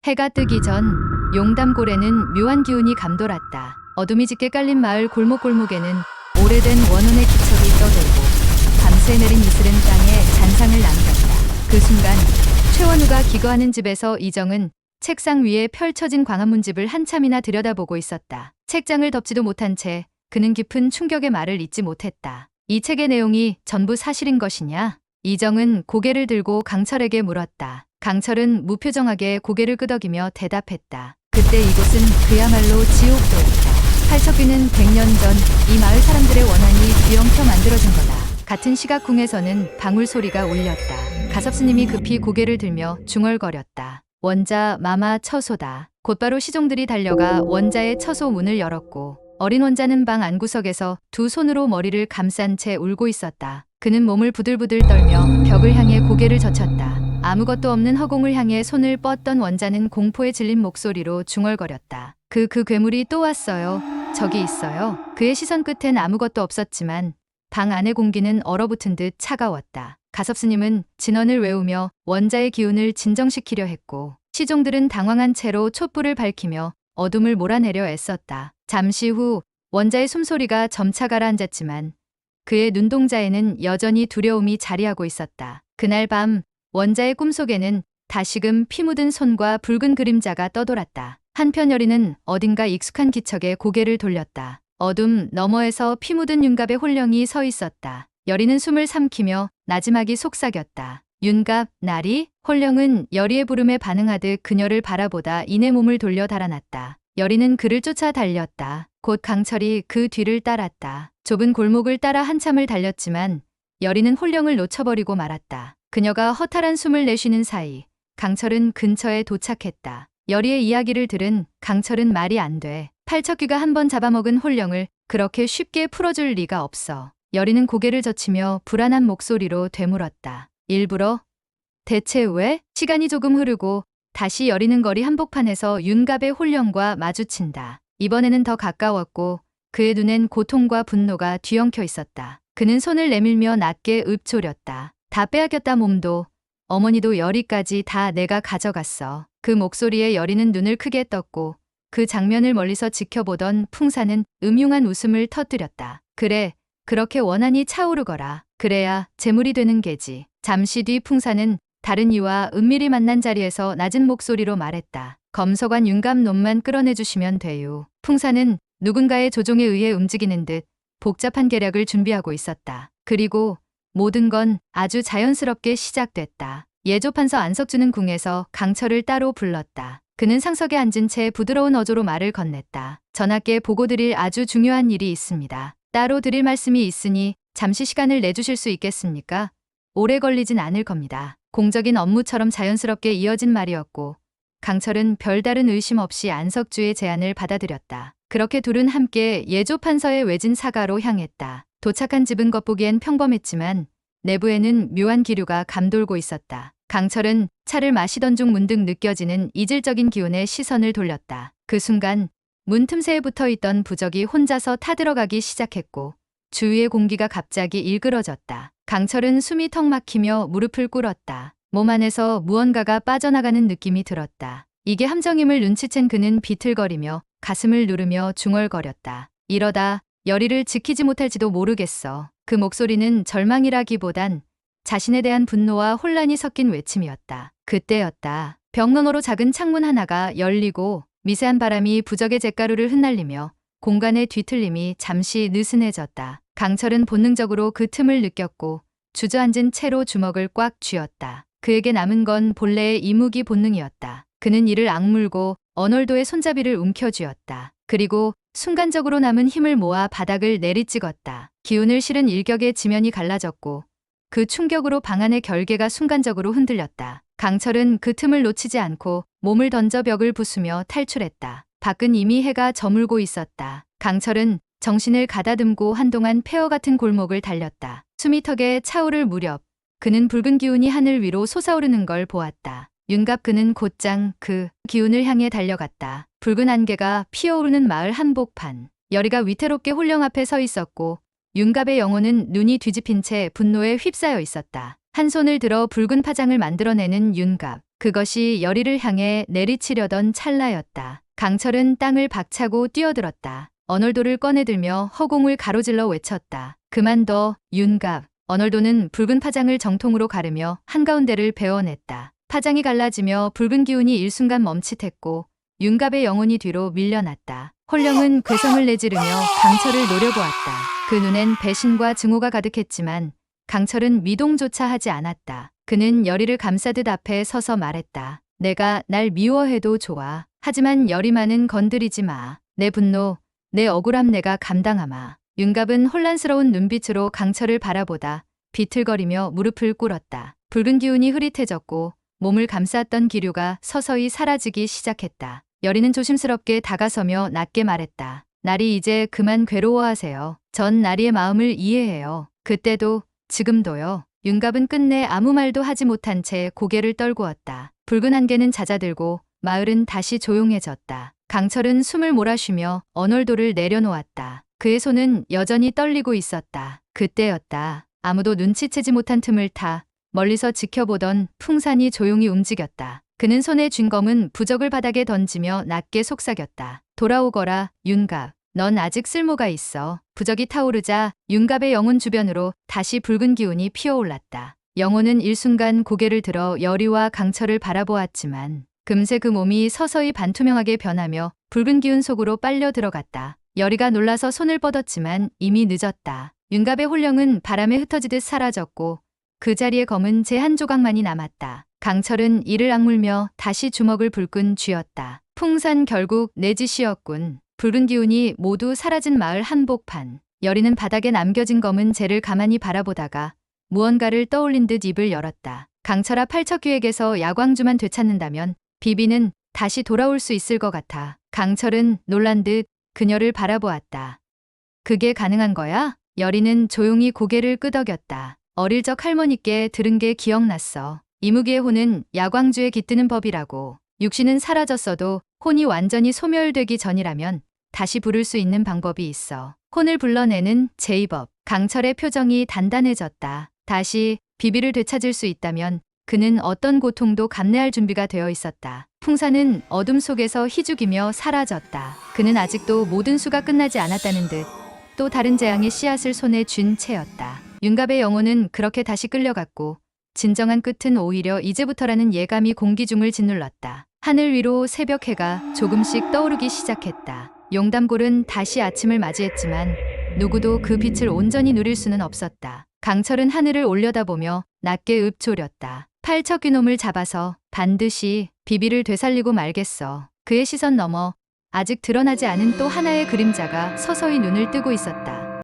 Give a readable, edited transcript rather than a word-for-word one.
해가 뜨기 전 용담골에는 묘한 기운이 감돌았다. 어둠이 짙게 깔린 마을 골목골목에는 오래된 원혼의 기척이 떠돌고 밤새 내린 이슬은 땅에 잔상을 남겼다. 그 순간 최원우가 기거하는 집에서 이정은 책상 위에 펼쳐진 광화문집을 한참이나 들여다보고 있었다. 책장을 덮지도 못한 채 그는 깊은 충격의 말을 잊지 못했다. 이 책의 내용이 전부 사실인 것이냐? 이정은 고개를 들고 강철에게 물었다. 강철은 무표정하게 고개를 끄덕이며 대답했다. 그때 이곳은 그야말로 지옥도였다. 팔척귀는 100년 전 이 마을 사람들의 원한이 뒤엉켜 만들어진 거다. 같은 시각 궁에서는 방울 소리가 울렸다. 가섭스님이 급히 고개를 들며 중얼거렸다. 원자 마마 처소다. 곧바로 시종들이 달려가 원자의 처소 문을 열었고 어린 원자는 방 안구석에서 두 손으로 머리를 감싼 채 울고 있었다. 그는 몸을 부들부들 떨며 벽을 향해 고개를 젖혔다. 아무것도 없는 허공을 향해 손을 뻗던 원자는 공포에 질린 목소리로 중얼거렸다. 그 괴물이 또 왔어요. 저기 있어요. 그의 시선 끝엔 아무것도 없었지만 방 안의 공기는 얼어붙은 듯 차가웠다. 가섭스님은 진언을 외우며 원자의 기운을 진정시키려 했고 시종들은 당황한 채로 촛불을 밝히며 어둠을 몰아내려 애썼다. 잠시 후 원자의 숨소리가 점차 가라앉았지만 그의 눈동자에는 여전히 두려움이 자리하고 있었다. 그날 밤 원자의 꿈속에는 다시금 피 묻은 손과 붉은 그림자가 떠돌았다. 한편 여리는 어딘가 익숙한 기척에 고개를 돌렸다. 어둠 너머에서 피 묻은 윤갑의 홀령이 서 있었다. 여리는 숨을 삼키며 나지막이 속삭였다. 윤갑, 나리? 홀령은 여리의 부름에 반응하듯 그녀를 바라보다 이내 몸을 돌려 달아났다. 여리는 그를 쫓아 달렸다. 곧 강철이 그 뒤를 따랐다. 좁은 골목을 따라 한참을 달렸지만 여리는 홀령을 놓쳐버리고 말았다. 그녀가 허탈한 숨을 내쉬는 사이 강철은 근처에 도착했다. 여리의 이야기를 들은 강철은 말이 안 돼. 팔척귀가 한번 잡아먹은 홀령을 그렇게 쉽게 풀어줄 리가 없어. 여리는 고개를 젖히며 불안한 목소리로 되물었다. 일부러? 대체 왜? 시간이 조금 흐르고 다시 여리는 거리 한복판에서 윤갑의 홀령과 마주친다. 이번에는 더 가까웠고 그의 눈엔 고통과 분노가 뒤엉켜 있었다. 그는 손을 내밀며 낮게 읊조렸다. 다 빼앗겼다 몸도 어머니도 여리까지 다 내가 가져갔어. 그 목소리에 여리는 눈을 크게 떴고 그 장면을 멀리서 지켜보던 풍사는 음흉한 웃음을 터뜨렸다. 그래, 그렇게 원한이 차오르거라. 그래야 재물이 되는 게지. 잠시 뒤 풍사는 다른 이와 은밀히 만난 자리에서 낮은 목소리로 말했다. 검서관 윤갑놈만 끌어내주시면 돼요. 풍사는 누군가의 조종에 의해 움직이는 듯 복잡한 계략을 준비하고 있었다. 그리고 모든 건 아주 자연스럽게 시작됐다. 예조판서 안석주는 궁에서 강철을 따로 불렀다. 그는 상석에 앉은 채 부드러운 어조로 말을 건넸다. 전하께 보고드릴 아주 중요한 일이 있습니다. 따로 드릴 말씀이 있으니 잠시 시간을 내주실 수 있겠습니까? 오래 걸리진 않을 겁니다. 공적인 업무처럼 자연스럽게 이어진 말이었고 강철은 별다른 의심 없이 안석주의 제안을 받아들였다. 그렇게 둘은 함께 예조판서의 외진 사가로 향했다. 도착한 집은 겉보기엔 평범했지만 내부에는 묘한 기류가 감돌고 있었다. 강철은 차를 마시던 중 문득 느껴지는 이질적인 기운에 시선을 돌렸다. 그 순간 문 틈새에 붙어있던 부적이 혼자서 타들어가기 시작했고 주위의 공기가 갑자기 일그러졌다. 강철은 숨이 턱 막히며 무릎을 꿇었다. 몸 안에서 무언가가 빠져나가는 느낌이 들었다. 이게 함정임을 눈치챈 그는 비틀거리며 가슴을 누르며 중얼거렸다. 이러다 여리를 지키지 못할지도 모르겠어. 그 목소리는 절망이라기보단 자신에 대한 분노와 혼란이 섞인 외침이었다. 그때였다. 벽너머로 작은 창문 하나가 열리고 미세한 바람이 부적의 잿가루를 흩날리며 공간의 뒤틀림이 잠시 느슨해졌다. 강철은 본능적으로 그 틈을 느꼈고 주저앉은 채로 주먹을 꽉 쥐었다. 그에게 남은 건 본래의 이무기 본능이었다. 그는 이를 악물고 언월도의 손잡이를 움켜쥐었다. 그리고 순간적으로 남은 힘을 모아 바닥을 내리찍었다. 기운을 실은 일격의 지면이 갈라졌고 그 충격으로 방 안의 결계가 순간적으로 흔들렸다. 강철은 그 틈을 놓치지 않고 몸을 던져 벽을 부수며 탈출했다. 밖은 이미 해가 저물고 있었다. 강철은 정신을 가다듬고 한동안 폐허 같은 골목을 달렸다. 숨이 턱에 차오를 무렵 그는 붉은 기운이 하늘 위로 솟아오르는 걸 보았다. 윤갑 그는 곧장 그 기운을 향해 달려갔다. 붉은 안개가 피어오르는 마을 한복판. 여리가 위태롭게 홀령 앞에 서 있었고 윤갑의 영혼은 눈이 뒤집힌 채 분노에 휩싸여 있었다. 한 손을 들어 붉은 파장을 만들어내는 윤갑. 그것이 열이를 향해 내리치려던 찰나였다. 강철은 땅을 박차고 뛰어들었다. 언얼도를 꺼내들며 허공을 가로질러 외쳤다. 그만둬, 윤갑. 언얼도는 붉은 파장을 정통으로 가르며 한가운데를 베어냈다. 파장이 갈라지며 붉은 기운이 일순간 멈칫했고 윤갑의 영혼이 뒤로 밀려났다. 홀령은 괴성을 내지르며 강철을 노려보았다. 그 눈엔 배신과 증오가 가득했지만 강철은 미동조차 하지 않았다. 그는 열이를 감싸듯 앞에 서서 말했다. 내가 날 미워해도 좋아. 하지만 열이만은 건드리지 마. 내 분노, 내 억울함 내가 감당하마. 윤갑은 혼란스러운 눈빛으로 강철을 바라보다 비틀거리며 무릎을 꿇었다. 붉은 기운이 흐릿해졌고 몸을 감쌌던 기류가 서서히 사라지기 시작했다. 열이는 조심스럽게 다가서며 낮게 말했다. 나리 이제 그만 괴로워하세요. 전 나리의 마음을 이해해요. 그때도 지금도요. 윤갑은 끝내 아무 말도 하지 못한 채 고개를 떨구었다. 붉은 안개는 잦아들고 마을은 다시 조용해졌다. 강철은 숨을 몰아쉬며 언얼도를 내려놓았다. 그의 손은 여전히 떨리고 있었다. 그때였다. 아무도 눈치채지 못한 틈을 타 멀리서 지켜보던 풍산이 조용히 움직였다. 그는 손에 쥔 검은 부적을 바닥에 던지며 낮게 속삭였다. 돌아오거라, 윤갑. 넌 아직 쓸모가 있어. 부적이 타오르자 윤갑의 영혼 주변으로 다시 붉은 기운이 피어올랐다. 영혼은 일순간 고개를 들어 열이와 강철을 바라보았지만 금세 그 몸이 서서히 반투명하게 변하며 붉은 기운 속으로 빨려 들어갔다. 열이가 놀라서 손을 뻗었지만 이미 늦었다. 윤갑의 홀령은 바람에 흩어지듯 사라졌고 그 자리에 검은 재 한 조각만이 남았다. 강철은 이를 악물며 다시 주먹을 불끈 쥐었다. 풍산 결국 내 짓이었군. 붉은 기운이 모두 사라진 마을 한복판. 열이는 바닥에 남겨진 검은 재를 가만히 바라보다가 무언가를 떠올린 듯 입을 열었다. 강철아, 팔척귀에게서 야광주만 되찾는다면 비비는 다시 돌아올 수 있을 것 같아. 강철은 놀란 듯 그녀를 바라보았다. 그게 가능한 거야? 열이는 조용히 고개를 끄덕였다. 어릴 적 할머니께 들은 게 기억났어. 이무기의 혼은 야광주에 깃드는 법이라고. 육신은 사라졌어도 혼이 완전히 소멸되기 전이라면 다시 부를 수 있는 방법이 있어. 혼을 불러내는 제의법. 강철의 표정이 단단해졌다. 다시 비비를 되찾을 수 있다면 그는 어떤 고통도 감내할 준비가 되어 있었다. 풍산은 어둠 속에서 희죽이며 사라졌다. 그는 아직도 모든 수가 끝나지 않았다는 듯 또 다른 재앙의 씨앗을 손에 쥔 채였다. 윤갑의 영혼은 그렇게 다시 끌려갔고 진정한 끝은 오히려 이제부터라는 예감이 공기 중을 짓눌렀다. 하늘 위로 새벽 해가 조금씩 떠오르기 시작했다. 용담골은 다시 아침을 맞이했지만 누구도 그 빛을 온전히 누릴 수는 없었다. 강철은 하늘을 올려다보며 낮게 읊조렸다. 팔척귀놈을 잡아서 반드시 비비를 되살리고 말겠어. 그의 시선 너머 아직 드러나지 않은 또 하나의 그림자가 서서히 눈을 뜨고 있었다.